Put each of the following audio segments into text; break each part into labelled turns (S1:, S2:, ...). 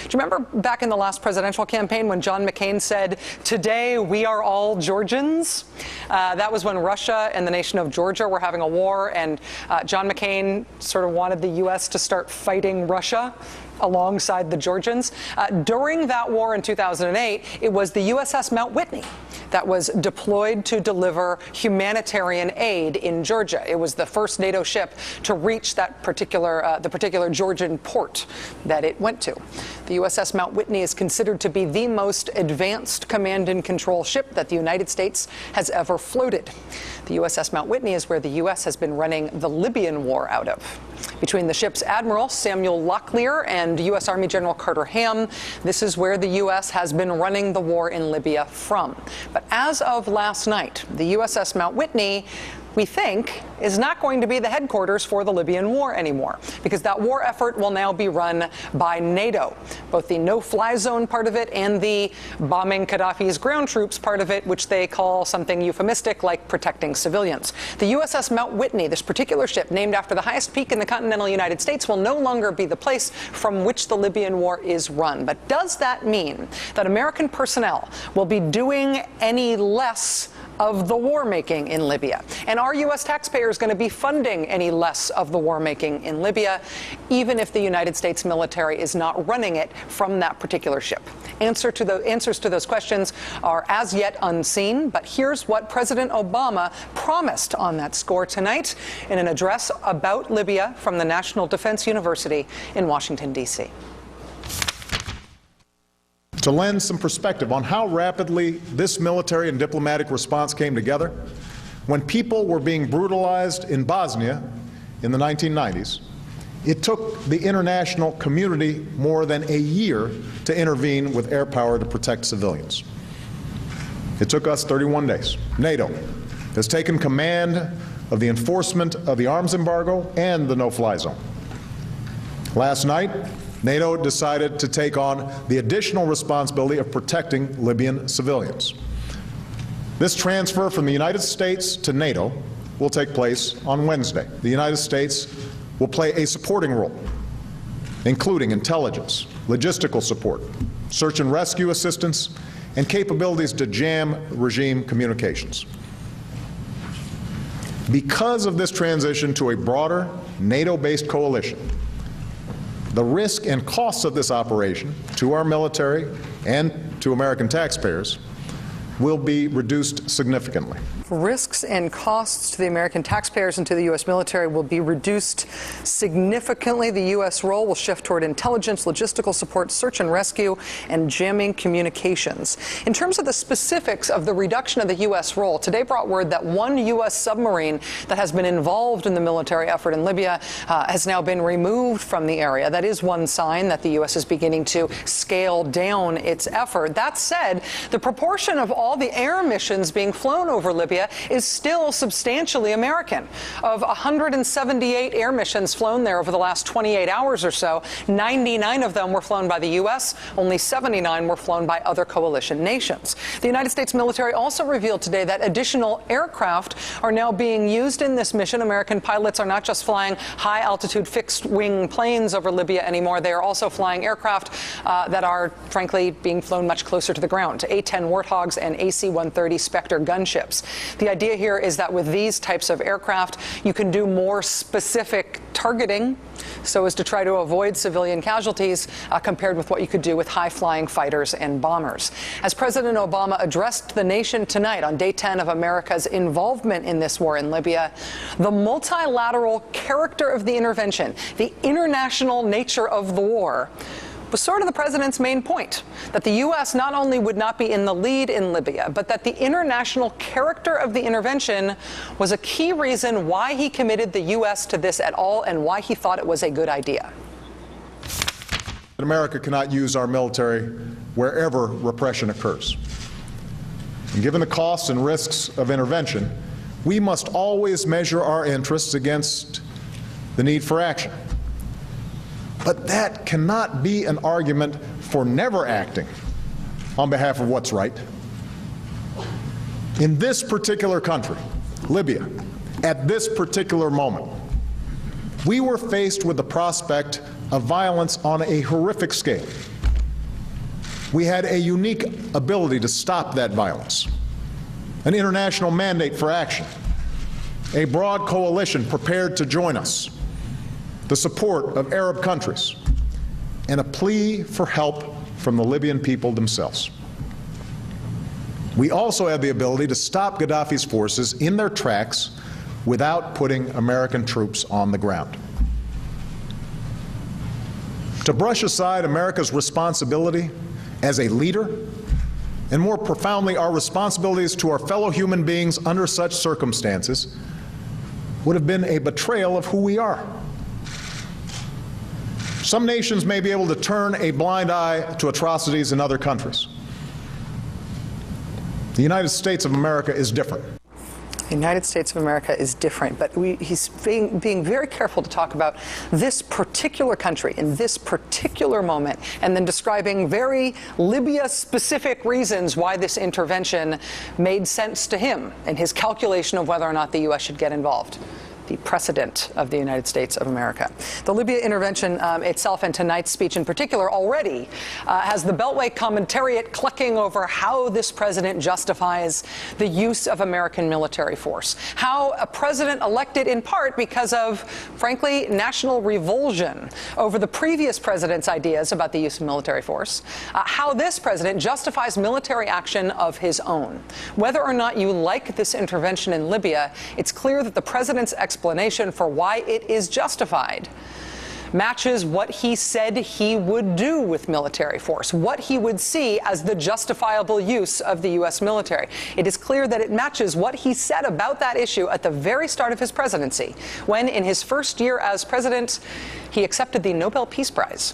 S1: Do you remember back in the last presidential campaign when John McCain said, "Today we are all Georgians"? That was when Russia and the nation of Georgia were having a war, and John McCain sort of wanted the U.S. to start fighting Russia alongside the Georgians. During that war in 2008, it was the USS Mount Whitney that was deployed to deliver humanitarian aid in Georgia. It was the first NATO ship to reach that the particular Georgian port that it went to. The USS Mount Whitney is considered to be the most advanced command and control ship that the United States has ever floated. The USS Mount Whitney is where the U.S. has been running the Libyan war out of. Between the ship's admiral, Samuel Locklear, and U.S. Army General Carter Ham, this is where the U.S. has been running the war in Libya from. But as of last night, the USS Mount Whitney, we think, is not going to be the headquarters for the Libyan war anymore, because that war effort will now be run by NATO, both the no-fly zone part of it and the bombing Gaddafi's ground troops part of it, which they call something euphemistic like protecting civilians. The USS Mount Whitney, this particular ship named after the highest peak in the continental United States, will no longer be the place from which the Libyan war is run. But does that mean that American personnel will be doing any less of the war making in Libya? And are U.S. taxpayers going to be funding any less of the war making in Libya, even if the United States military is not running it from that particular ship? Answers to those questions are as yet unseen, but here's what President Obama promised on that score tonight in an address about Libya from the National Defense University in Washington, D.C.
S2: To lend some perspective on how rapidly this military and diplomatic response came together, when people were being brutalized in Bosnia in the 1990s, it took the international community more than a year to intervene with air power to protect civilians. It took us 31 days. NATO has taken command of the enforcement of the arms embargo and the no-fly zone. Last night, NATO decided to take on the additional responsibility of protecting Libyan civilians. This transfer from the United States to NATO will take place on Wednesday. The United States will play a supporting role, including intelligence, logistical support, search and rescue assistance, and capabilities to jam regime communications. Because of this transition to a broader NATO-based coalition, the risk and costs of this operation to our military and to American taxpayers will be reduced significantly.
S1: Risks and costs to the American taxpayers and to the U.S. military will be reduced significantly. The U.S. role will shift toward intelligence, logistical support, search and rescue, and jamming communications. In terms of the specifics of the reduction of the U.S. role, today brought word that one U.S. submarine that has been involved in the military effort in Libya has now been removed from the area. That is one sign that the U.S. is beginning to scale down its effort. That said, the proportion of all the air missions being flown over Libya is still substantially American. Of 178 air missions flown there over the last 28 hours or so, 99 of them were flown by the U.S., only 79 were flown by other coalition nations. The United States military also revealed today that additional aircraft are now being used in this mission. American pilots are not just flying high-altitude fixed-wing planes over Libya anymore. They are also flying aircraft that are, frankly, being flown much closer to the ground, A-10 Warthogs and AC-130 Spectre gunships. The idea here is that with these types of aircraft, you can do more specific targeting so as to try to avoid civilian casualties compared with what you could do with high-flying fighters and bombers. As President Obama addressed the nation tonight on day 10 of America's involvement in this war in Libya, the multilateral character of the intervention, the international nature of the war, was sort of the president's main point, that the U.S. not only would not be in the lead in Libya, but that the international character of the intervention was a key reason why he committed the U.S. to this at all and why he thought it was a good idea.
S2: America cannot use our military wherever repression occurs. And given the costs and risks of intervention, we must always measure our interests against the need for action. But that cannot be an argument for never acting on behalf of what's right. In this particular country, Libya, at this particular moment, we were faced with the prospect of violence on a horrific scale. We had a unique ability to stop that violence, an international mandate for action, a broad coalition prepared to join us, the support of Arab countries, and a plea for help from the Libyan people themselves. We also had the ability to stop Gaddafi's forces in their tracks without putting American troops on the ground. To brush aside America's responsibility as a leader, and more profoundly our responsibilities to our fellow human beings under such circumstances, would have been a betrayal of who we are. Some nations may be able to turn a blind eye to atrocities in other countries. The United States of America is different.
S1: The United States of America is different, but he's being very careful to talk about this particular country in this particular moment, and then describing very Libya-specific reasons why this intervention made sense to him and his calculation of whether or not the U.S. should get involved. The precedent of the United States of America. The Libya intervention itself, and tonight's speech in particular, already has the Beltway commentariat clucking over how this president justifies the use of American military force. How a president elected in part because of, frankly, national revulsion over the previous president's ideas about the use of military force. How this president justifies military action of his own. Whether or not you like this intervention in Libya, it's clear that the president's explanation for why it is justified matches what he said he would do with military force, what he would see as the justifiable use of the U.S. military. It is clear that it matches what he said about that issue at the very start of his presidency, when in his first year as president, he accepted the Nobel Peace Prize.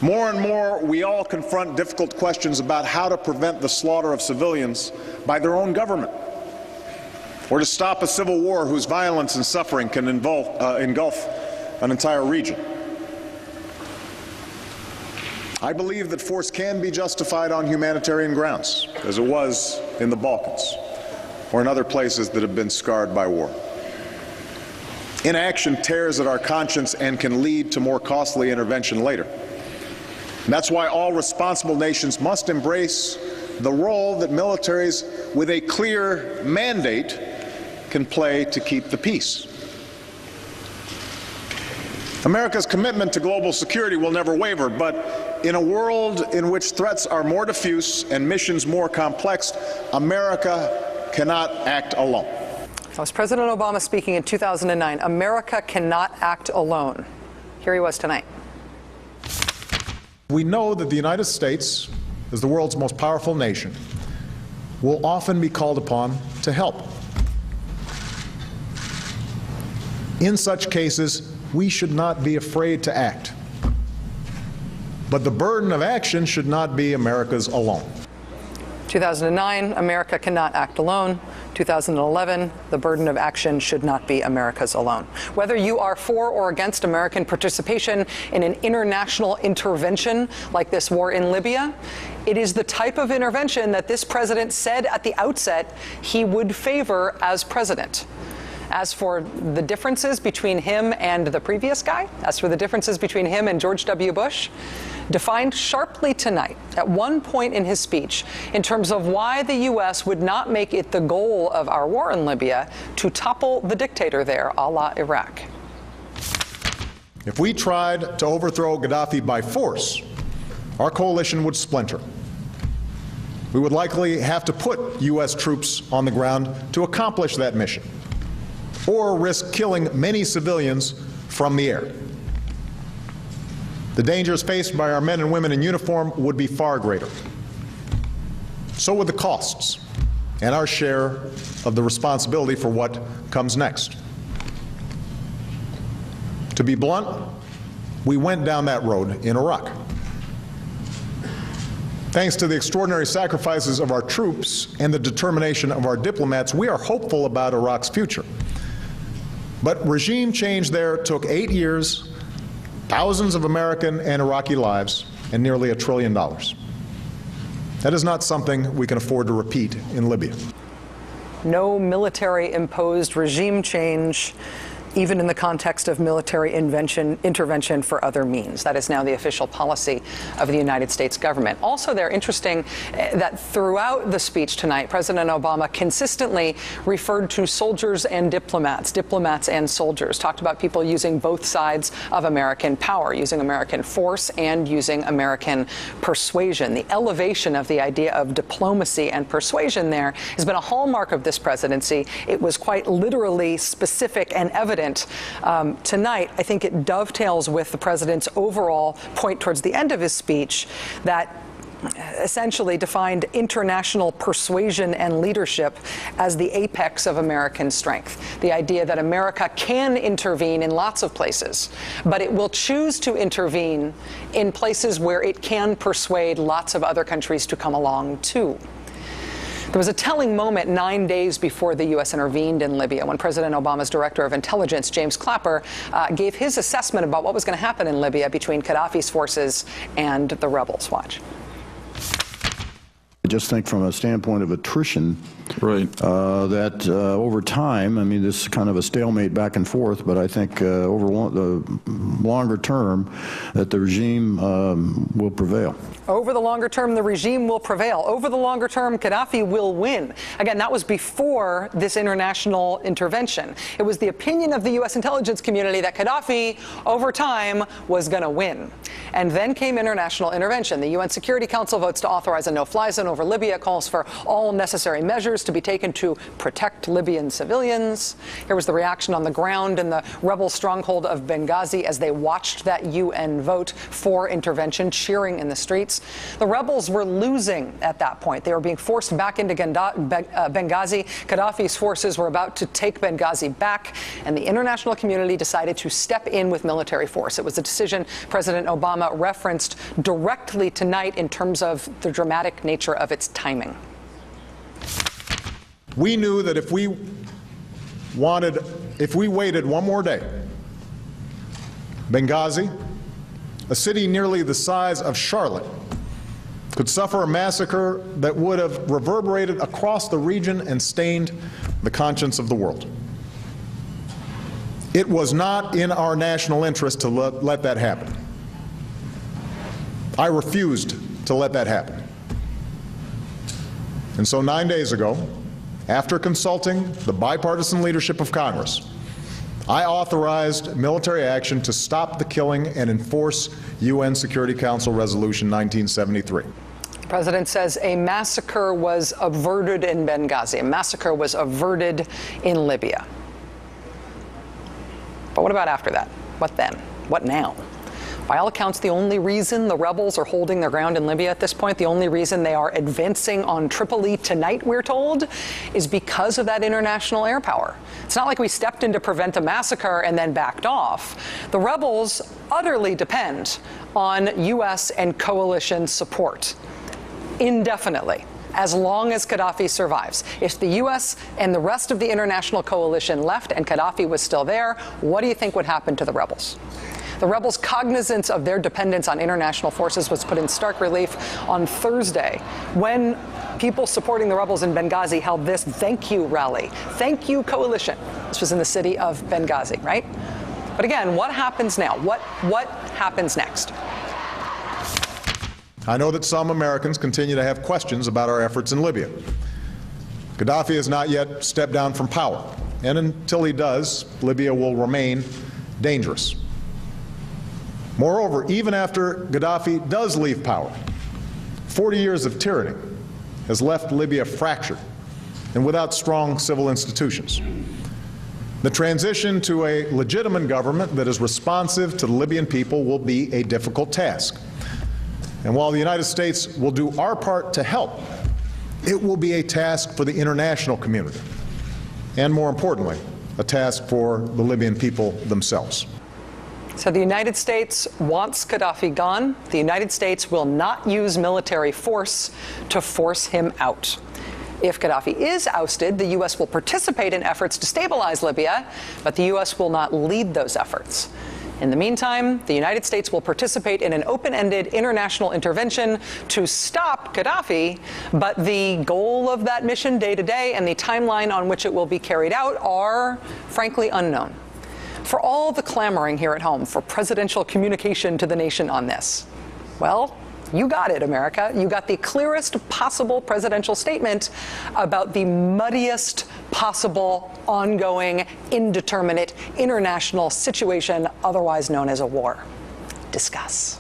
S2: More and more, we all confront difficult questions about how to prevent the slaughter of civilians by their own government, or to stop a civil war whose violence and suffering can engulf an entire region. I believe that force can be justified on humanitarian grounds, as it was in the Balkans or in other places that have been scarred by war. Inaction tears at our conscience and can lead to more costly intervention later. And that's why all responsible nations must embrace the role that militaries with a clear mandate can play to keep the peace. America's commitment to global security will never waver, but in a world in which threats are more diffuse and missions more complex, America cannot act alone.
S1: That was President Obama speaking in 2009. America cannot act alone. Here he was tonight.
S2: We know that the United States, as the world's most powerful nation, will often be called upon to help. In such cases, we should not be afraid to act. But the burden of action should not be America's alone.
S1: 2009, America cannot act alone. 2011, the burden of action should not be America's alone. Whether you are for or against American participation in an international intervention like this war in Libya, it is the type of intervention that this president said at the outset he would favor as president. As for the differences between him and the previous guy, as for the differences between him and George W. Bush, defined sharply tonight at one point in his speech in terms of why the U.S. would not make it the goal of our war in Libya to topple the dictator there, a la Iraq.
S2: If we tried to overthrow Gaddafi by force, our coalition would splinter. We would likely have to put U.S. troops on the ground to accomplish that mission, or risk killing many civilians from the air. The dangers faced by our men and women in uniform would be far greater. So would the costs and our share of the responsibility for what comes next. To be blunt, we went down that road in Iraq. Thanks to the extraordinary sacrifices of our troops and the determination of our diplomats, we are hopeful about Iraq's future. But regime change there took 8 years, thousands of American and Iraqi lives, and nearly $1 trillion. That is not something we can afford to repeat in Libya.
S1: No military-imposed regime change even in the context of military intervention for other means. That is now the official policy of the United States government. Also, they're interesting that throughout the speech tonight, President Obama consistently referred to soldiers and diplomats and soldiers, talked about people using both sides of American power, using American force and using American persuasion. The elevation of the idea of diplomacy and persuasion there has been a hallmark of this presidency. It was quite literally specific and evident tonight. I think it dovetails with the president's overall point towards the end of his speech that essentially defined international persuasion and leadership as the apex of American strength. The idea that America can intervene in lots of places, but it will choose to intervene in places where it can persuade lots of other countries to come along too. There was a telling moment 9 days before the U.S. intervened in Libya when President Obama's Director of Intelligence, James Clapper, gave his assessment about what was going to happen in Libya between Gaddafi's forces and the rebels. Watch.
S3: I just think from a standpoint of attrition,
S4: right,
S3: that over time, I mean, this is kind of a stalemate back and forth, but I think over the longer term that the regime will prevail.
S1: Over the longer term, the regime will prevail. Over the longer term, Gaddafi will win. Again, that was before this international intervention. It was the opinion of the U.S. intelligence community that Gaddafi, over time, was going to win. And then came international intervention. The UN Security Council votes to authorize a no-fly zone over Libya, calls for all necessary measures to be taken to protect Libyan civilians. Here was the reaction on the ground in the rebel stronghold of Benghazi as they watched that UN vote for intervention, cheering in the streets. The rebels were losing at that point. They were being forced back into Benghazi. Gaddafi's forces were about to take Benghazi back, and the international community decided to step in with military force. It was a decision President Obama referenced directly tonight in terms of the dramatic nature of its timing.
S2: We knew that if we waited one more day, Benghazi, a city nearly the size of Charlotte, could suffer a massacre that would have reverberated across the region and stained the conscience of the world. It was not in our national interest to let that happen. I refused to let that happen. And so 9 days ago, after consulting the bipartisan leadership of Congress, I authorized military action to stop the killing and enforce UN Security Council Resolution 1973.
S1: The president says a massacre was averted in Benghazi. A massacre was averted in Libya. But what about after that? What then? What now? By all accounts, the only reason the rebels are holding their ground in Libya at this point, the only reason they are advancing on Tripoli tonight, we're told, is because of that international air power. It's not like we stepped in to prevent a massacre and then backed off. The rebels utterly depend on U.S. and coalition support indefinitely, as long as Gaddafi survives. If the U.S. and the rest of the international coalition left and Gaddafi was still there, what do you think would happen to the rebels? The rebels' cognizance of their dependence on international forces was put in stark relief on Thursday when people supporting the rebels in Benghazi held this thank you rally. Thank you, coalition. This was in the city of Benghazi, right? But again, what happens now? What happens next?
S2: I know that some Americans continue to have questions about our efforts in Libya. Gaddafi has not yet stepped down from power, and until he does, Libya will remain dangerous. Moreover, even after Gaddafi does leave power, 40 years of tyranny has left Libya fractured and without strong civil institutions. The transition to a legitimate government that is responsive to the Libyan people will be a difficult task. And while the United States will do our part to help, it will be a task for the international community, and more importantly, a task for the Libyan people themselves.
S1: So the United States wants Gaddafi gone. The United States will not use military force to force him out. If Gaddafi is ousted, the U.S. will participate in efforts to stabilize Libya, but the U.S. will not lead those efforts. In the meantime, the United States will participate in an open-ended international intervention to stop Gaddafi, but the goal of that mission day to day and the timeline on which it will be carried out are, frankly, unknown. For all the clamoring here at home for presidential communication to the nation on this, well, you got it, America. You got the clearest possible presidential statement about the muddiest possible ongoing, indeterminate international situation, otherwise known as a war. Discuss.